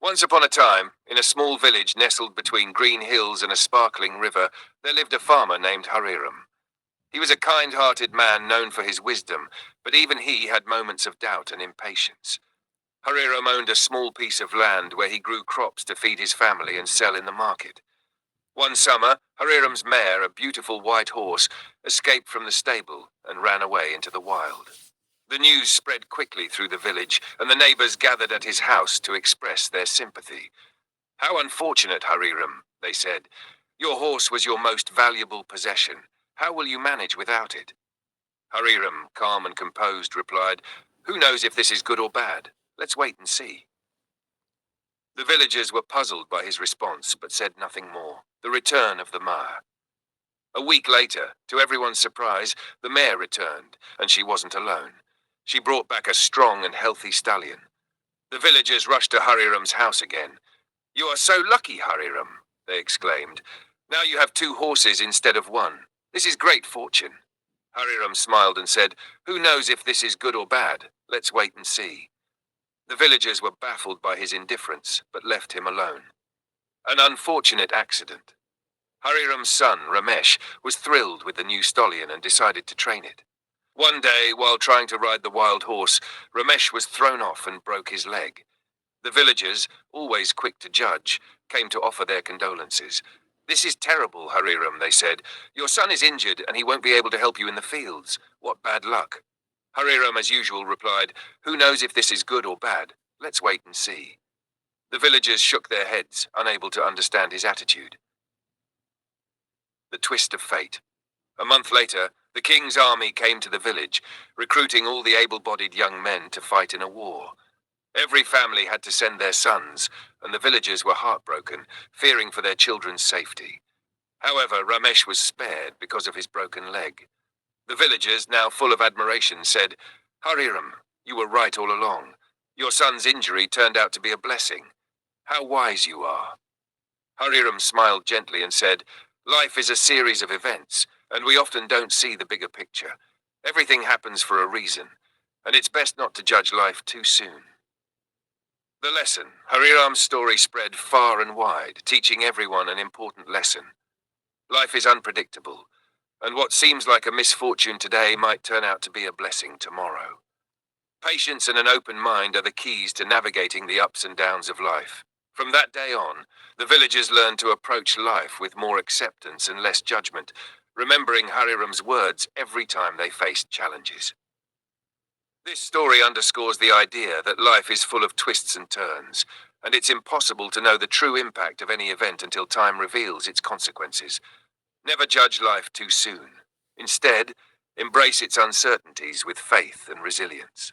Once upon a time, in a small village nestled between green hills and a sparkling river, there lived a farmer named Hariram. He was a kind-hearted man known for his wisdom, but even he had moments of doubt and impatience. Hariram owned a small piece of land where he grew crops to feed his family and sell in the market. One summer, Hariram's mare, a beautiful white horse, escaped from the stable and ran away into the wild. The news spread quickly through the village, and the neighbors gathered at his house to express their sympathy. "How unfortunate, Hariram," they said. "Your horse was your most valuable possession. How will you manage without it?" Hariram, calm and composed, replied, "Who knows if this is good or bad? Let's wait and see." The villagers were puzzled by his response, but said nothing more. The return of the mare. A week later, to everyone's surprise, the mare returned, and she wasn't alone. She brought back a strong and healthy stallion. The villagers rushed to Hariram's house again. "You are so lucky, Hariram," they exclaimed. "Now you have two horses instead of one. This is great fortune." Hariram smiled and said, "Who knows if this is good or bad? Let's wait and see." The villagers were baffled by his indifference, but left him alone. An unfortunate accident. Hariram's son, Ramesh, was thrilled with the new stallion and decided to train it. One day, while trying to ride the wild horse, Ramesh was thrown off and broke his leg. The villagers, always quick to judge, came to offer their condolences. "This is terrible, Hariram," they said. "Your son is injured and he won't be able to help you in the fields. What bad luck." Hariram, as usual, replied, "Who knows if this is good or bad? Let's wait and see." The villagers shook their heads, unable to understand his attitude. The twist of fate. A month later, the king's army came to the village, recruiting all the able-bodied young men to fight in a war. Every family had to send their sons, and the villagers were heartbroken, fearing for their children's safety. However, Ramesh was spared because of his broken leg. The villagers, now full of admiration, said, "Hariram, you were right all along. Your son's injury turned out to be a blessing. How wise you are." Hariram smiled gently and said, "Life is a series of events, and we often don't see the bigger picture. Everything happens for a reason, and it's best not to judge life too soon." The lesson. Hariram's story spread far and wide, teaching everyone an important lesson. Life is unpredictable, and what seems like a misfortune today might turn out to be a blessing tomorrow. Patience and an open mind are the keys to navigating the ups and downs of life. From that day on, the villagers learned to approach life with more acceptance and less judgment, remembering Hariram's words every time they faced challenges. This story underscores the idea that life is full of twists and turns, and it's impossible to know the true impact of any event until time reveals its consequences. Never judge life too soon. Instead, embrace its uncertainties with faith and resilience.